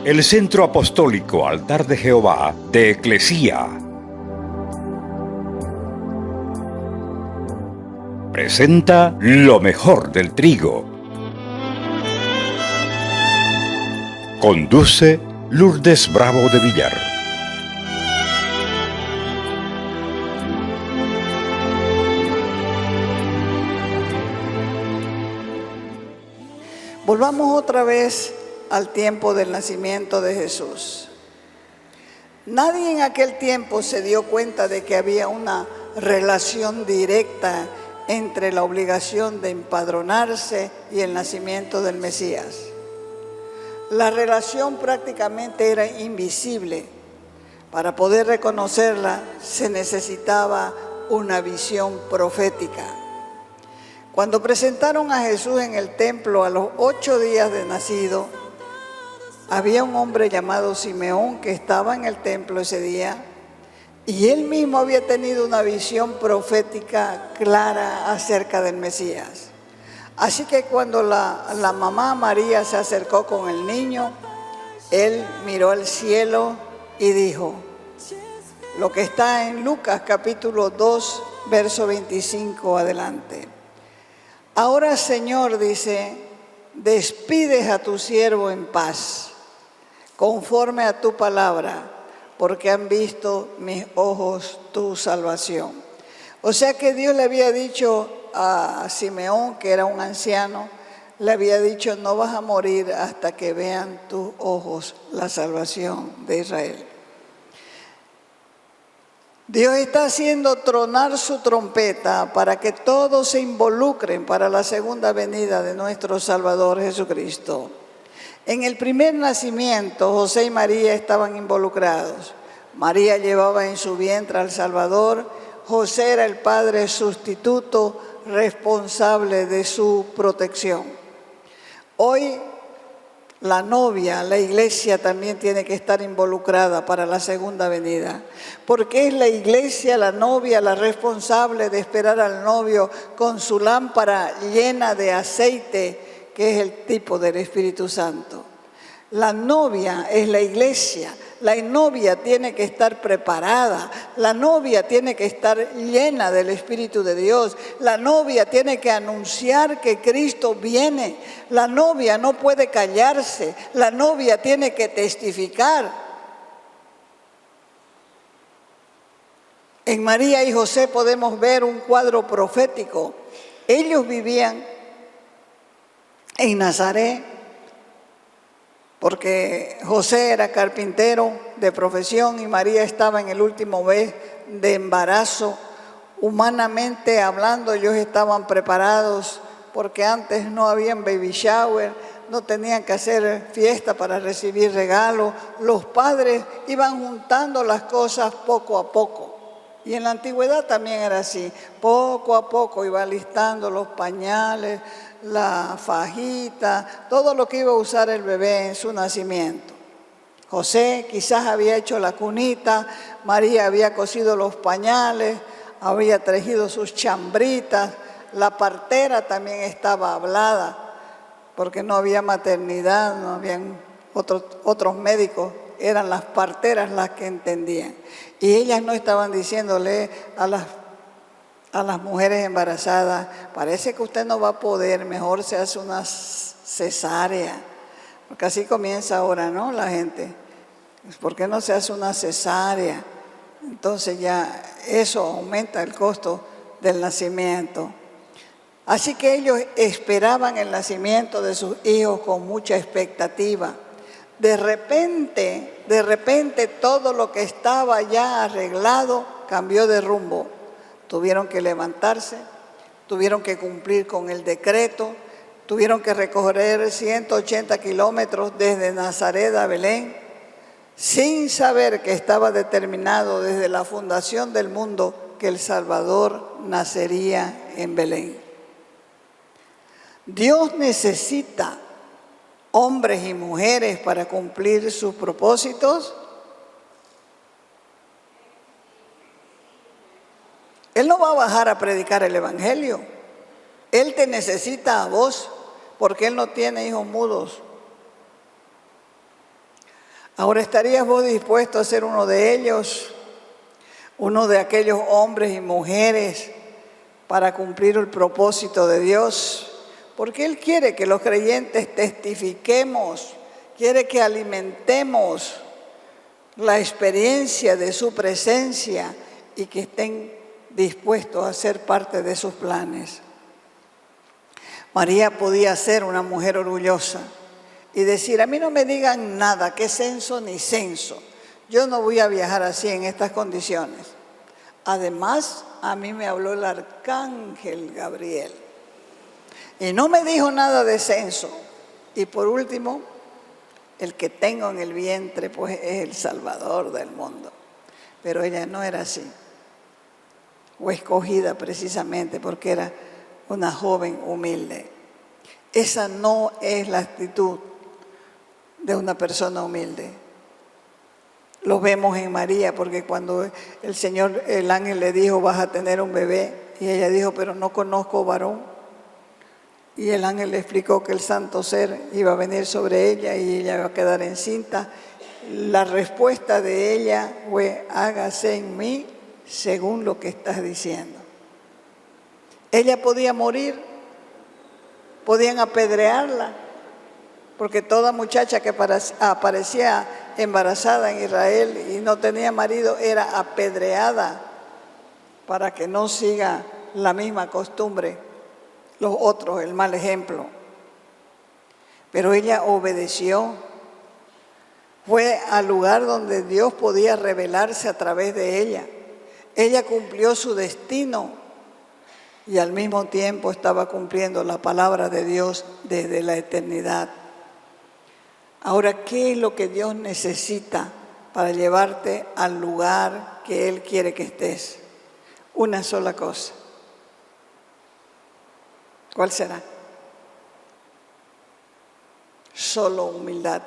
el Centro Apostólico Altar de Jehová de Eclesía presenta lo mejor del trigo. Conduce Lourdes Bravo de Villar. Volvamos otra vez al tiempo del nacimiento de Jesús. Nadie en aquel tiempo se dio cuenta de que había una relación directa entre la obligación de empadronarse y el nacimiento del Mesías. La relación prácticamente era invisible. Para poder reconocerla se necesitaba una visión profética. Cuando presentaron a Jesús en el templo a los 8 días de nacido, había un hombre llamado Simeón que estaba en el templo ese día y él mismo había tenido una visión profética clara acerca del Mesías. Así que cuando la mamá María se acercó con el niño, él miró al cielo y dijo, lo que está en Lucas capítulo 2, verso 25 adelante. Ahora, Señor, dice, despides a tu siervo en paz, conforme a tu palabra, porque han visto mis ojos tu salvación. O sea que Dios le había dicho a Simeón, que era un anciano, le había dicho, no vas a morir hasta que vean tus ojos la salvación de Israel. Dios está haciendo tronar su trompeta para que todos se involucren para la segunda venida de nuestro Salvador Jesucristo. En el primer nacimiento, José y María estaban involucrados. María llevaba en su vientre al Salvador. José era el padre sustituto responsable de su protección. Hoy la novia, la iglesia también tiene que estar involucrada para la segunda venida, porque es la iglesia, la novia, la responsable de esperar al novio con su lámpara llena de aceite, que es el tipo del Espíritu Santo. La novia es la iglesia, la novia tiene que estar preparada, la novia tiene que estar llena del Espíritu de Dios, la novia tiene que anunciar que Cristo viene, la novia no puede callarse, la novia tiene que testificar. En María y José podemos ver un cuadro profético. Ellos vivían en Nazaret, porque José era carpintero de profesión y María estaba en el último mes de embarazo. Humanamente hablando, ellos estaban preparados porque antes no habían baby shower, no tenían que hacer fiesta para recibir regalos. Los padres iban juntando las cosas poco a poco. Y en la antigüedad también era así, poco a poco iba listando los pañales, la fajita, todo lo que iba a usar el bebé en su nacimiento. José quizás había hecho la cunita, María había cosido los pañales, había tejido sus chambritas, la partera también estaba hablada, porque no había maternidad, no habían otros médicos, eran las parteras las que entendían. Y ellas no estaban diciéndole a las mujeres embarazadas, parece que usted no va a poder, mejor se hace una cesárea. Porque así comienza ahora, ¿no? La gente. ¿Por qué no se hace una cesárea? Entonces ya eso aumenta el costo del nacimiento. Así que ellos esperaban el nacimiento de sus hijos con mucha expectativa. De repente todo lo que estaba ya arreglado cambió de rumbo. Tuvieron que levantarse, tuvieron que cumplir con el decreto, tuvieron que recorrer 180 kilómetros desde Nazaret a Belén, sin saber que estaba determinado desde la fundación del mundo que el Salvador nacería en Belén. Dios necesita hombres y mujeres para cumplir sus propósitos. Él no va a bajar a predicar el evangelio. Él te necesita a vos, porque Él no tiene hijos mudos. Ahora, ¿estarías vos dispuesto a ser uno de ellos? Uno de aquellos hombres y mujeres para cumplir el propósito de Dios. Porque Él quiere que los creyentes testifiquemos, quiere que alimentemos la experiencia de su presencia y que estén dispuestos a ser parte de sus planes. María podía ser una mujer orgullosa y decir: a mí no me digan nada, que censo ni censo. Yo no voy a viajar así en estas condiciones. Además, a mí me habló el arcángel Gabriel y no me dijo nada de censo. Y por último, el que tengo en el vientre pues es el Salvador del mundo. Pero ella no era así, o escogida precisamente porque era una joven humilde. Esa no es la actitud de una persona humilde. Lo vemos en María, porque cuando el ángel le dijo: vas a tener un bebé, y ella dijo: pero no conozco varón. Y el ángel le explicó que el santo ser iba a venir sobre ella y ella iba a quedar encinta. La respuesta de ella fue: hágase en mí según lo que estás diciendo. Ella podía morir, podían apedrearla, porque toda muchacha que aparecía embarazada en Israel y no tenía marido era apedreada para que no siga la misma costumbre los otros, el mal ejemplo. Pero ella obedeció, fue al lugar donde Dios podía revelarse a través de ella. Ella cumplió su destino y al mismo tiempo estaba cumpliendo la palabra de Dios desde la eternidad. Ahora, ¿qué es lo que Dios necesita para llevarte al lugar que Él quiere que estés? Una sola cosa. ¿Cuál será? Solo humildad.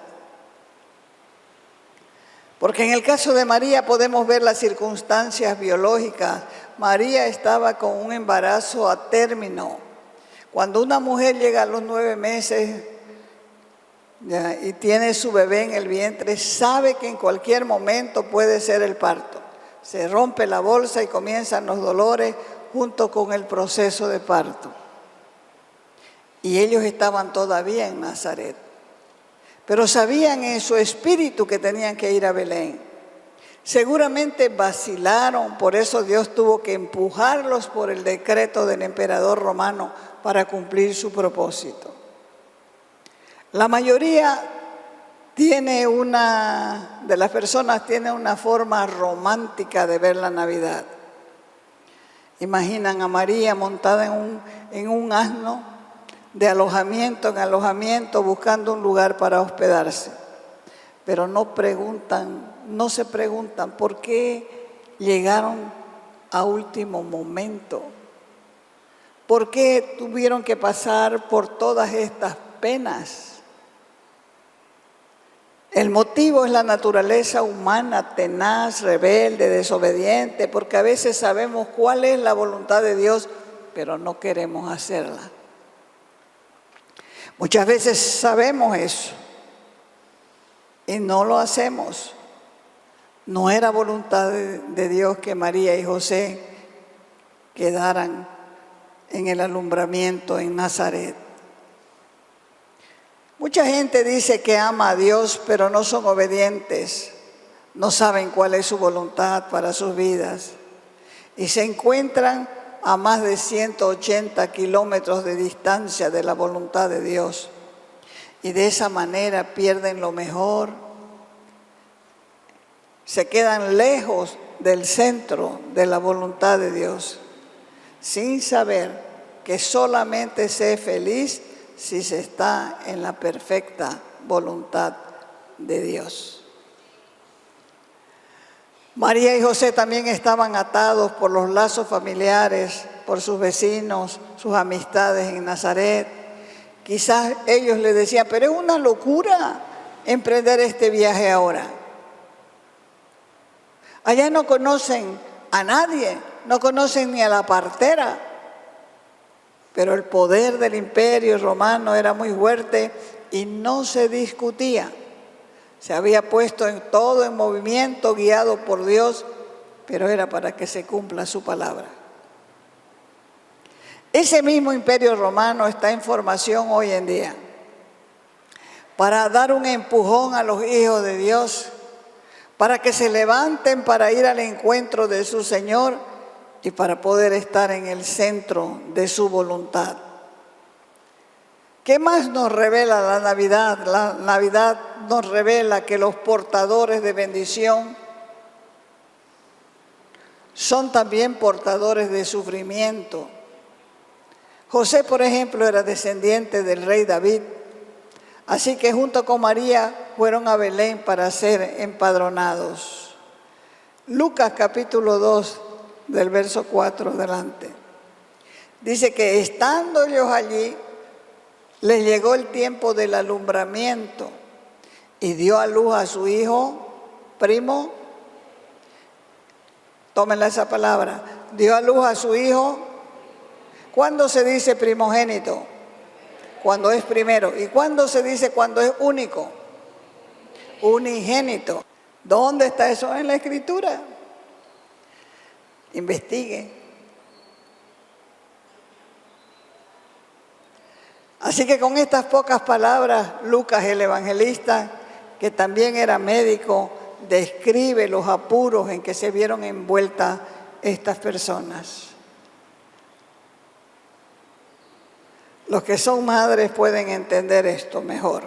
Porque en el caso de María podemos ver las circunstancias biológicas. María estaba con un embarazo a término. Cuando una mujer llega a los 9 meses y tiene su bebé en el vientre, sabe que en cualquier momento puede ser el parto. Se rompe la bolsa y comienzan los dolores junto con el proceso de parto. Y ellos estaban todavía en Nazaret, pero sabían en su espíritu que tenían que ir a Belén. Seguramente vacilaron, por eso Dios tuvo que empujarlos por el decreto del emperador romano para cumplir su propósito. La mayoría de las personas tiene una forma romántica de ver la Navidad. Imaginan a María montada en un asno, de alojamiento en alojamiento, buscando un lugar para hospedarse. Pero no se preguntan por qué llegaron a último momento. ¿Por qué tuvieron que pasar por todas estas penas? El motivo es la naturaleza humana, tenaz, rebelde, desobediente, porque a veces sabemos cuál es la voluntad de Dios, pero no queremos hacerla. Muchas veces sabemos eso y no lo hacemos. No era voluntad de Dios que María y José quedaran en el alumbramiento en Nazaret. Mucha gente dice que ama a Dios, pero no son obedientes. No saben cuál es su voluntad para sus vidas. Y se encuentran a más de 180 kilómetros de distancia de la voluntad de Dios. Y de esa manera pierden lo mejor. Se quedan lejos del centro de la voluntad de Dios, sin saber que solamente se es feliz si se está en la perfecta voluntad de Dios. María y José también estaban atados por los lazos familiares, por sus vecinos, sus amistades en Nazaret. Quizás ellos le decían: pero es una locura emprender este viaje ahora. Allá no conocen a nadie, no conocen ni a la partera. Pero el poder del imperio romano era muy fuerte y no se discutía. Se había puesto todo en movimiento, guiado por Dios, pero era para que se cumpla su palabra. Ese mismo imperio romano está en formación hoy en día para dar un empujón a los hijos de Dios, para que se levanten para ir al encuentro de su Señor y para poder estar en el centro de su voluntad. ¿Qué más nos revela la Navidad? La Navidad nos revela que los portadores de bendición son también portadores de sufrimiento. José, por ejemplo, era descendiente del rey David, así que junto con María fueron a Belén para ser empadronados. Lucas capítulo 2, del verso 4 adelante, dice que estando ellos allí, les llegó el tiempo del alumbramiento y dio a luz a su hijo primo. Tómenla esa palabra. Dio a luz a su hijo. ¿Cuándo se dice primogénito? Cuando es primero. ¿Y cuándo se dice cuando es único? Unigénito. ¿Dónde está eso en la Escritura? Investigue. Así que con estas pocas palabras, Lucas el evangelista, que también era médico, describe los apuros en que se vieron envueltas estas personas. Los que son madres pueden entender esto mejor.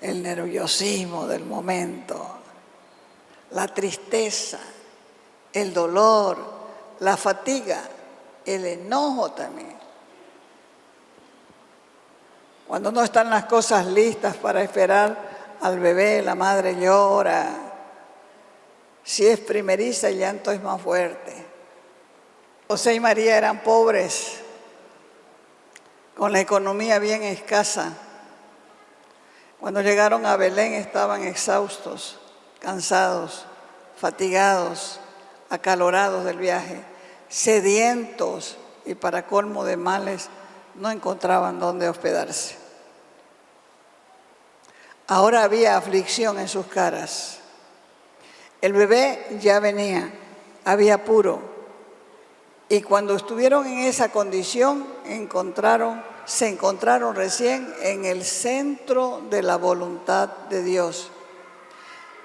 El nerviosismo del momento, la tristeza, el dolor, la fatiga, el enojo también. Cuando no están las cosas listas para esperar al bebé, la madre llora. Si es primeriza, el llanto es más fuerte. José y María eran pobres, con la economía bien escasa. Cuando llegaron a Belén estaban exhaustos, cansados, fatigados, acalorados del viaje, sedientos y para colmo de males no encontraban dónde hospedarse. Ahora había aflicción en sus caras. El bebé ya venía, había apuro. Y cuando estuvieron en esa condición, se encontraron recién en el centro de la voluntad de Dios.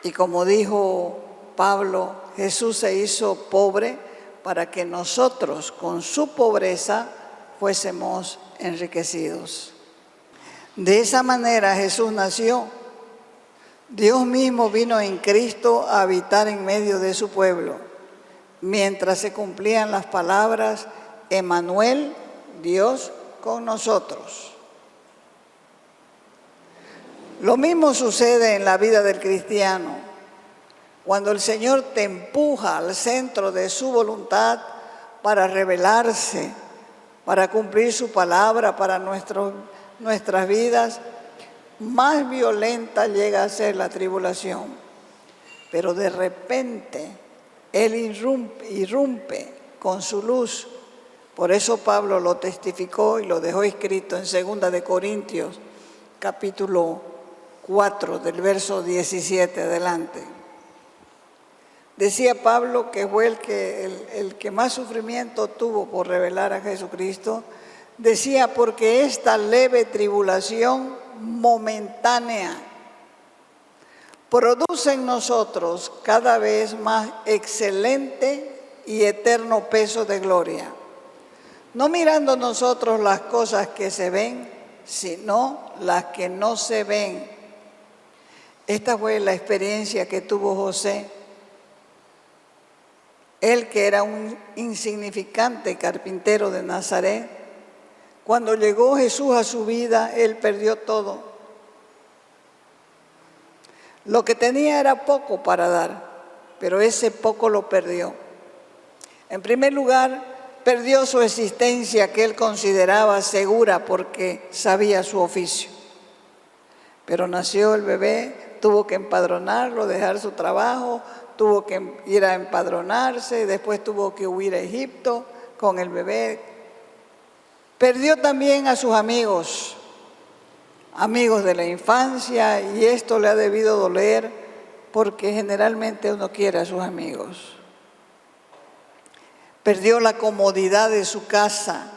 Y como dijo Pablo, Jesús se hizo pobre para que nosotros con su pobreza fuésemos enriquecidos. De esa manera Jesús nació. Dios mismo vino en Cristo a habitar en medio de su pueblo, mientras se cumplían las palabras, Emmanuel, Dios con nosotros. Lo mismo sucede en la vida del cristiano. Cuando el Señor te empuja al centro de su voluntad para revelarse, para cumplir su palabra para nuestras vidas, más violenta llega a ser la tribulación. Pero de repente Él irrumpe con su luz. Por eso Pablo lo testificó y lo dejó escrito en 2 de Corintios, capítulo 4, del verso 17 adelante. Decía Pablo que fue el que más sufrimiento tuvo por revelar a Jesucristo. Decía, porque esta leve tribulación momentánea produce en nosotros cada vez más excelente y eterno peso de gloria, no mirando nosotros las cosas que se ven, sino las que no se ven. Esta fue la experiencia que tuvo José. Él, que era un insignificante carpintero de Nazaret, cuando llegó Jesús a su vida, él perdió todo. Lo que tenía era poco para dar, pero ese poco lo perdió. En primer lugar, perdió su existencia que él consideraba segura porque sabía su oficio. Pero nació el bebé, tuvo que empadronarlo, dejar su trabajo, tuvo que ir a empadronarse, después tuvo que huir a Egipto con el bebé. Perdió también a sus amigos, amigos de la infancia, y esto le ha debido doler porque generalmente uno quiere a sus amigos. Perdió la comodidad de su casa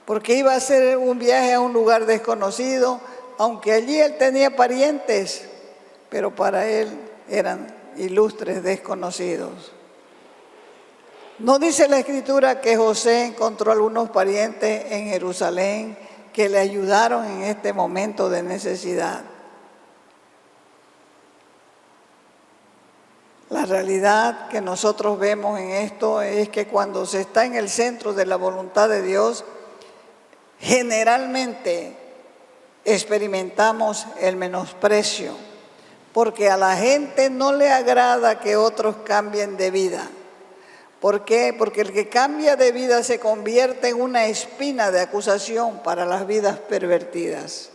porque iba a hacer un viaje a un lugar desconocido, aunque allí él tenía parientes, pero para él eran ilustres desconocidos. ¿No dice la Escritura que José encontró algunos parientes en Jerusalén que le ayudaron en este momento de necesidad? La realidad que nosotros vemos en esto es que cuando se está en el centro de la voluntad de Dios, generalmente experimentamos el menosprecio, porque a la gente no le agrada que otros cambien de vida. ¿Por qué? Porque el que cambia de vida se convierte en una espina de acusación para las vidas pervertidas.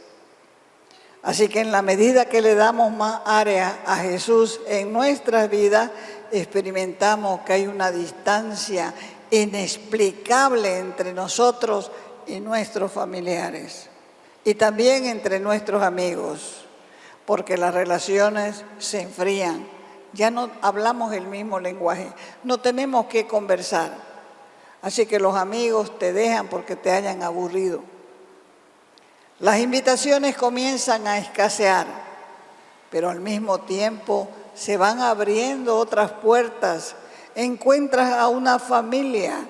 Así que en la medida que le damos más área a Jesús en nuestras vidas, experimentamos que hay una distancia inexplicable entre nosotros y nuestros familiares, y también entre nuestros amigos, porque las relaciones se enfrían. Ya no hablamos el mismo lenguaje, no tenemos que conversar. Así que los amigos te dejan porque te hayan aburrido. Las invitaciones comienzan a escasear, pero al mismo tiempo se van abriendo otras puertas. Encuentras a una familia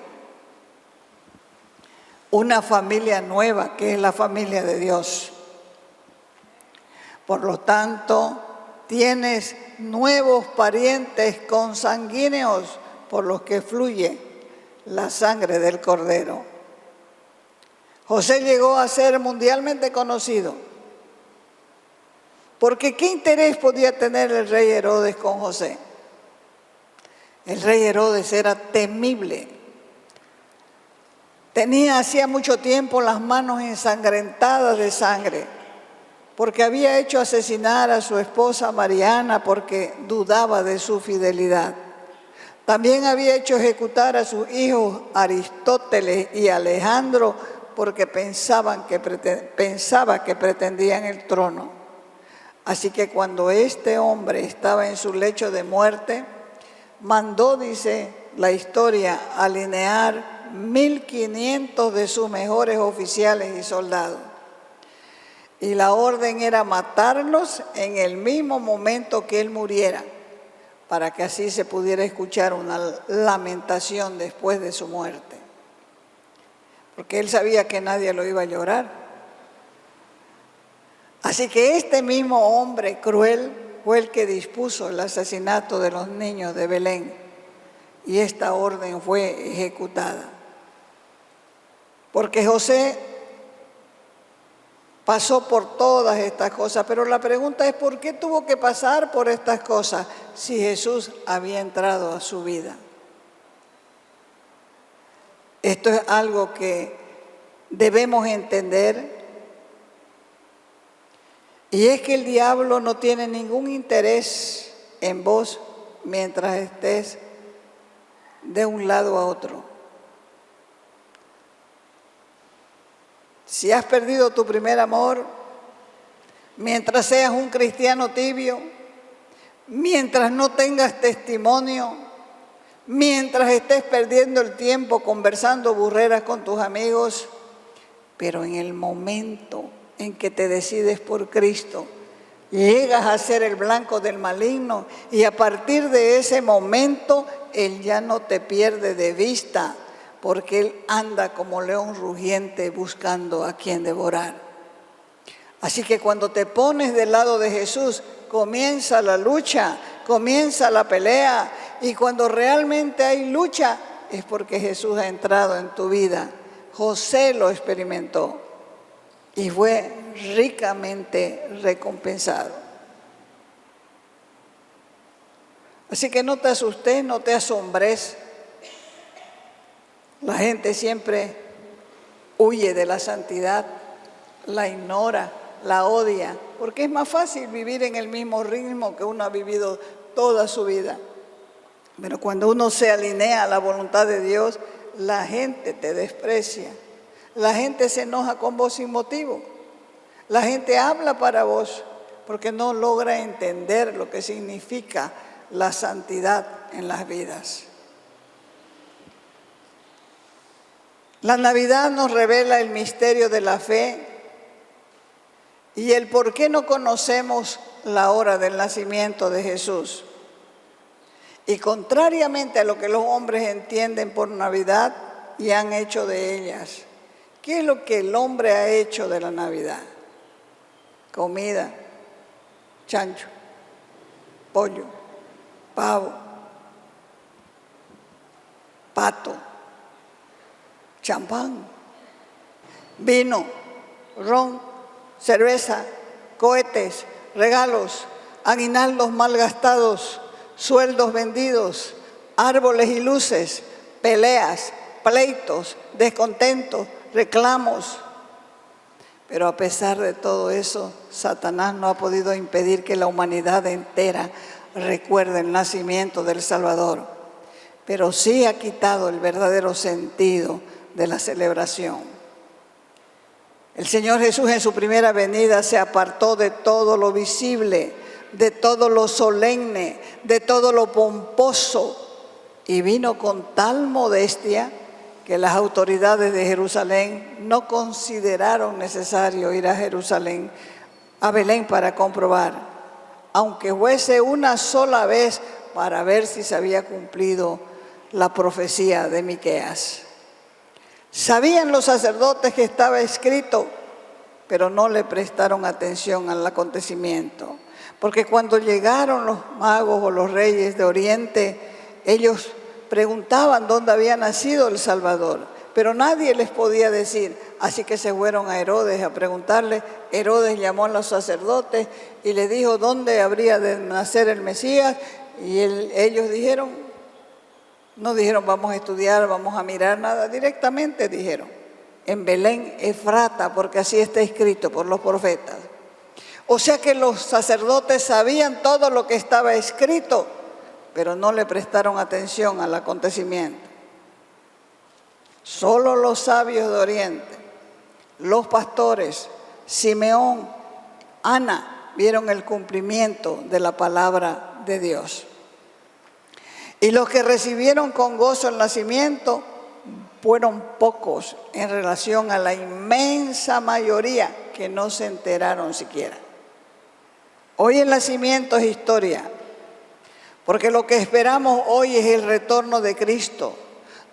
nueva, que es la familia de Dios. Por lo tanto, tienes nuevos parientes consanguíneos por los que fluye la sangre del Cordero. José llegó a ser mundialmente conocido, porque ¿qué interés podía tener el rey Herodes con José? El rey Herodes era temible. Tenía hacía mucho tiempo las manos ensangrentadas de sangre, porque había hecho asesinar a su esposa Mariana porque dudaba de su fidelidad. También había hecho ejecutar a sus hijos Aristóteles y Alejandro porque pensaba que pretendían el trono. Así que cuando este hombre estaba en su lecho de muerte, mandó, dice la historia, alinear 1.500 de sus mejores oficiales y soldados. Y la orden era matarlos en el mismo momento que él muriera, para que así se pudiera escuchar una lamentación después de su muerte. Porque él sabía que nadie lo iba a llorar. Así que este mismo hombre cruel fue el que dispuso el asesinato de los niños de Belén, y esta orden fue ejecutada. Porque José pasó por todas estas cosas, pero la pregunta es ¿por qué tuvo que pasar por estas cosas si Jesús había entrado a su vida? Esto es algo que debemos entender, y es que el diablo no tiene ningún interés en vos mientras estés de un lado a otro. Si has perdido tu primer amor, mientras seas un cristiano tibio, mientras no tengas testimonio, mientras estés perdiendo el tiempo conversando burreras con tus amigos, pero en el momento en que te decides por Cristo, llegas a ser el blanco del maligno, y a partir de ese momento Él ya no te pierde de vista, porque Él anda como león rugiente buscando a quien devorar. Así que cuando te pones del lado de Jesús, comienza la lucha, comienza la pelea, y cuando realmente hay lucha es porque Jesús ha entrado en tu vida. José lo experimentó y fue ricamente recompensado. Así que no te asustes, no te asombres. La gente siempre huye de la santidad, la ignora, la odia, porque es más fácil vivir en el mismo ritmo que uno ha vivido toda su vida. Pero cuando uno se alinea a la voluntad de Dios, la gente te desprecia, la gente se enoja con vos sin motivo. La gente habla para vos porque no logra entender lo que significa la santidad en las vidas. La Navidad nos revela el misterio de la fe y el por qué no conocemos la hora del nacimiento de Jesús. Y contrariamente a lo que los hombres entienden por Navidad y han hecho de ellas, ¿qué es lo que el hombre ha hecho de la Navidad? Comida, chancho, pollo, pavo, pato, champán, vino, ron, cerveza, cohetes, regalos, aguinaldos malgastados, sueldos vendidos, árboles y luces, peleas, pleitos, descontentos, reclamos. Pero a pesar de todo eso, Satanás no ha podido impedir que la humanidad entera recuerde el nacimiento del Salvador, pero sí ha quitado el verdadero sentido de la celebración. El Señor Jesús en su primera venida se apartó de todo lo visible, de todo lo solemne, de todo lo pomposo, y vino con tal modestia que las autoridades de Jerusalén no consideraron necesario ir a Jerusalén, a Belén, para comprobar, aunque fuese una sola vez, para ver si se había cumplido la profecía de Miqueas. Sabían los sacerdotes que estaba escrito, pero no le prestaron atención al acontecimiento, porque cuando llegaron los magos o los reyes de Oriente, ellos preguntaban dónde había nacido el Salvador, pero nadie les podía decir. Así que se fueron a Herodes a preguntarle. Herodes llamó a los sacerdotes y les dijo dónde habría de nacer el Mesías, y ellos no dijeron vamos a estudiar, vamos a mirar nada, directamente dijeron en Belén Efrata, porque así está escrito por los profetas. O sea que los sacerdotes sabían todo lo que estaba escrito, pero no le prestaron atención al acontecimiento. Solo los sabios de Oriente, los pastores, Simeón, Ana, vieron el cumplimiento de la palabra de Dios. Y los que recibieron con gozo el nacimiento fueron pocos en relación a la inmensa mayoría que no se enteraron siquiera. Hoy el nacimiento es historia, porque lo que esperamos hoy es el retorno de Cristo.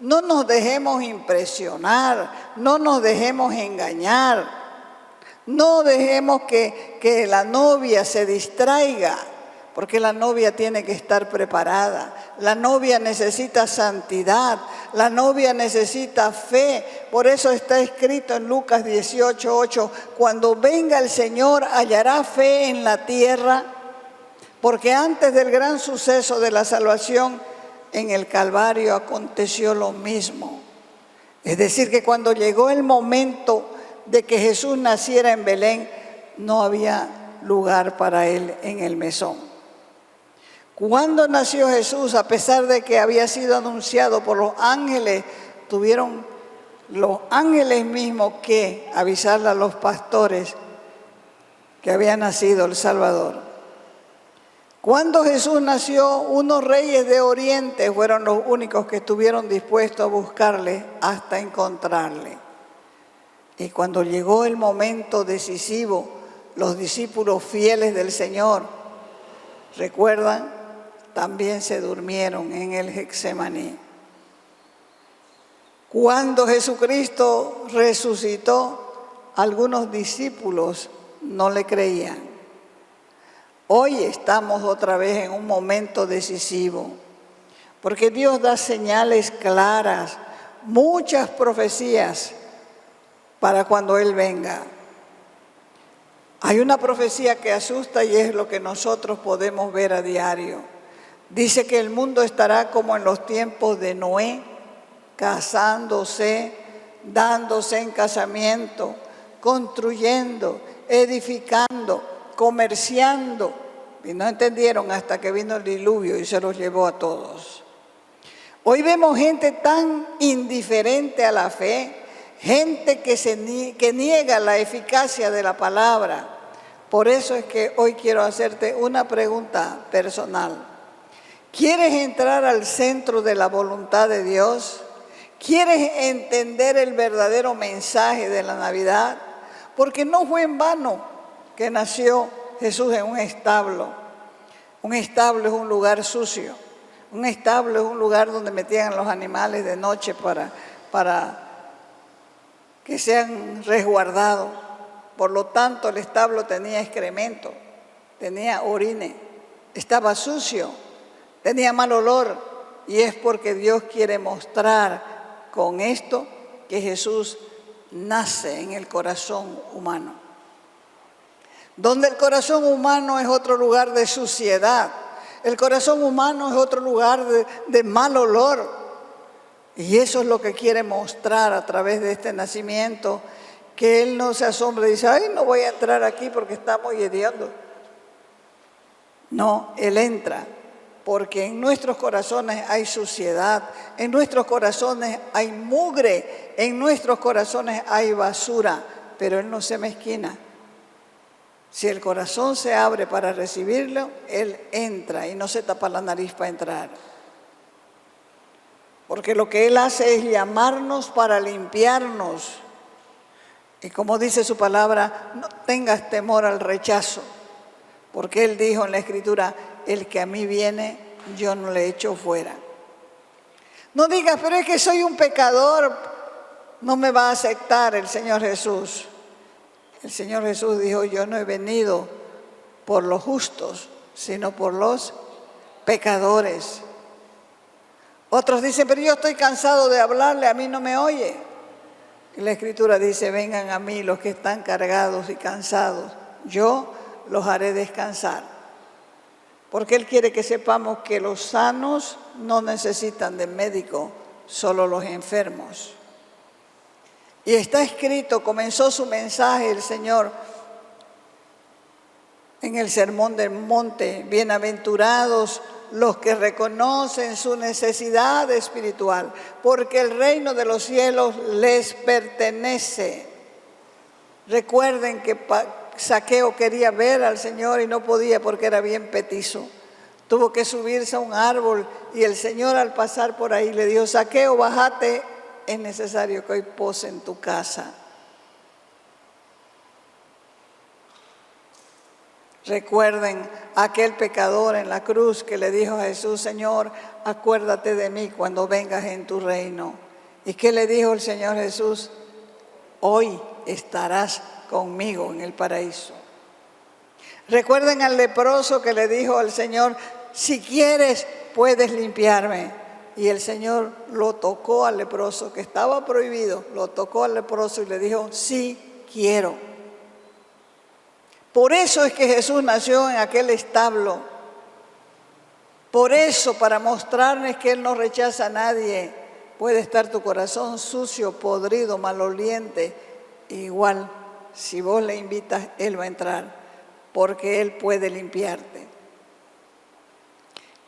No nos dejemos impresionar, no nos dejemos engañar, no dejemos que la novia se distraiga, porque la novia tiene que estar preparada. La novia necesita santidad, la novia necesita fe. Por eso está escrito en Lucas 18:8, cuando venga el Señor, ¿hallará fe en la tierra? Porque antes del gran suceso de la salvación, en el Calvario aconteció lo mismo. Es decir, que cuando llegó el momento de que Jesús naciera en Belén, no había lugar para él en el mesón. Cuando nació Jesús, a pesar de que había sido anunciado por los ángeles, tuvieron los ángeles mismos que avisarle a los pastores que había nacido el Salvador. Cuando Jesús nació, unos reyes de Oriente fueron los únicos que estuvieron dispuestos a buscarle hasta encontrarle. Y cuando llegó el momento decisivo, los discípulos fieles del Señor, ¿recuerdan? También se durmieron en el Getsemaní. Cuando Jesucristo resucitó, algunos discípulos no le creían. Hoy estamos otra vez en un momento decisivo, porque Dios da señales claras, muchas profecías para cuando Él venga. Hay una profecía que asusta y es lo que nosotros podemos ver a diario. Dice que el mundo estará como en los tiempos de Noé, casándose, dándose en casamiento, construyendo, edificando, comerciando. Y no entendieron hasta que vino el diluvio y se los llevó a todos. Hoy vemos gente tan indiferente a la fe gente que niega la eficacia de la palabra. Por eso es que hoy quiero hacerte una pregunta personal. ¿Quieres entrar al centro de la voluntad de Dios? ¿Quieres entender el verdadero mensaje de la Navidad? Porque no fue en vano que nació Jesús en un establo. Un establo es un lugar sucio. Un establo es un lugar donde metían los animales de noche para que sean resguardados. Por lo tanto, el establo tenía excremento, tenía orine, estaba sucio, tenía mal olor. Y es porque Dios quiere mostrar con esto que Jesús nace en el corazón humano. Donde el corazón humano es otro lugar de suciedad. El corazón humano es otro lugar de mal olor. Y eso es lo que quiere mostrar a través de este nacimiento, que Él no se asombra y dice, ay, no voy a entrar aquí porque está muy hediondo. No, Él entra porque en nuestros corazones hay suciedad, en nuestros corazones hay mugre, en nuestros corazones hay basura, pero Él no se mezquina. Si el corazón se abre para recibirlo, Él entra y no se tapa la nariz para entrar. Porque lo que Él hace es llamarnos para limpiarnos. Y como dice su palabra, no tengas temor al rechazo. Porque Él dijo en la Escritura, el que a mí viene, yo no le echo fuera. No digas, pero es que soy un pecador, no me va a aceptar el Señor Jesús. El Señor Jesús dijo, yo no he venido por los justos, sino por los pecadores. Otros dicen, pero yo estoy cansado de hablarle, a mí no me oye. Y la Escritura dice, vengan a mí los que están cargados y cansados, yo los haré descansar. Porque Él quiere que sepamos que los sanos no necesitan de médico, solo los enfermos. Y está escrito, comenzó su mensaje el Señor en el Sermón del Monte, bienaventurados los que reconocen su necesidad espiritual, porque el reino de los cielos les pertenece. Recuerden que Zaqueo quería ver al Señor y no podía porque era bien petizo. Tuvo que subirse a un árbol y el Señor al pasar por ahí le dijo, Zaqueo, bájate, es necesario que hoy pose en tu casa. Recuerden a aquel pecador en la cruz que le dijo a Jesús, Señor, acuérdate de mí cuando vengas en tu reino. ¿Y qué le dijo el Señor Jesús? Hoy estarás conmigo en el paraíso. Recuerden al leproso que le dijo al Señor, si quieres puedes limpiarme. Y el Señor lo tocó al leproso, que estaba prohibido, lo tocó al leproso y le dijo, sí quiero. Por eso es que Jesús nació en aquel establo. Por eso, para mostrarles que Él no rechaza a nadie, puede estar tu corazón sucio, podrido, maloliente. Igual, si vos le invitas, Él va a entrar, porque Él puede limpiarte.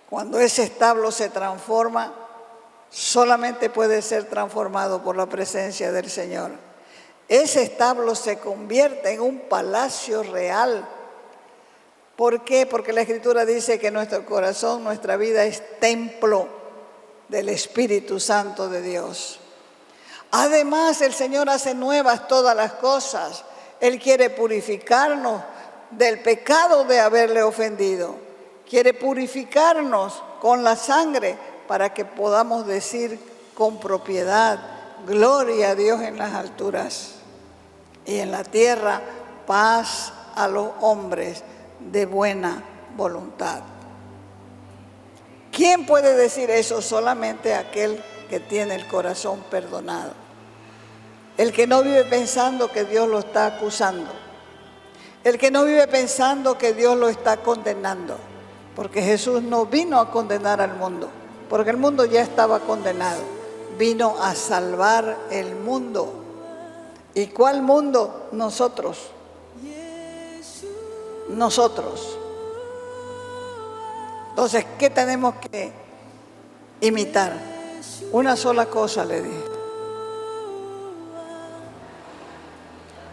Cuando ese establo se transforma, solamente puede ser transformado por la presencia del Señor. Ese establo se convierte en un palacio real. ¿Por qué? Porque la Escritura dice que nuestro corazón, nuestra vida es templo del Espíritu Santo de Dios. Además, el Señor hace nuevas todas las cosas. Él quiere purificarnos del pecado de haberle ofendido. Quiere purificarnos con la sangre para que podamos decir con propiedad, gloria a Dios en las alturas y en la tierra, paz a los hombres de buena voluntad. ¿Quién puede decir eso? Solamente aquel que tiene el corazón perdonado. El que no vive pensando que Dios lo está acusando. El que no vive pensando que Dios lo está condenando. Porque Jesús no vino a condenar al mundo, porque el mundo ya estaba condenado. Vino a salvar el mundo. ¿Y cuál mundo? Nosotros. Nosotros. Entonces, ¿qué tenemos que imitar? Una sola cosa le dije.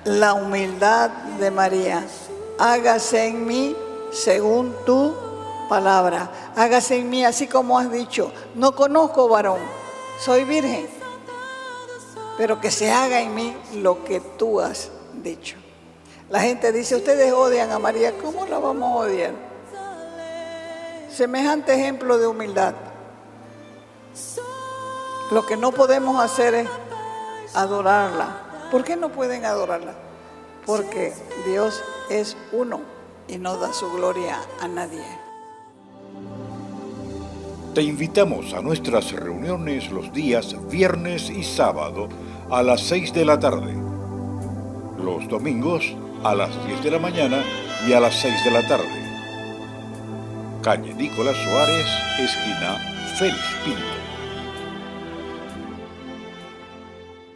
la humildad de María. Hágase en mí según tu palabra. Hágase en mí así como has dicho. No conozco varón, soy virgen, pero que se haga en mí lo que tú has dicho. La gente dice, ustedes odian a María, ¿cómo la vamos a odiar? Semejante ejemplo de humildad. Lo que no podemos hacer es adorarla. ¿Por qué no pueden adorarla? Porque Dios es uno y no da su gloria a nadie. Te invitamos a nuestras reuniones los días viernes y sábado a las 6 de la tarde. Los domingos a las 10 de la mañana y a las 6 de la tarde. Calle Nicolás Suárez, esquina Félix Pinto.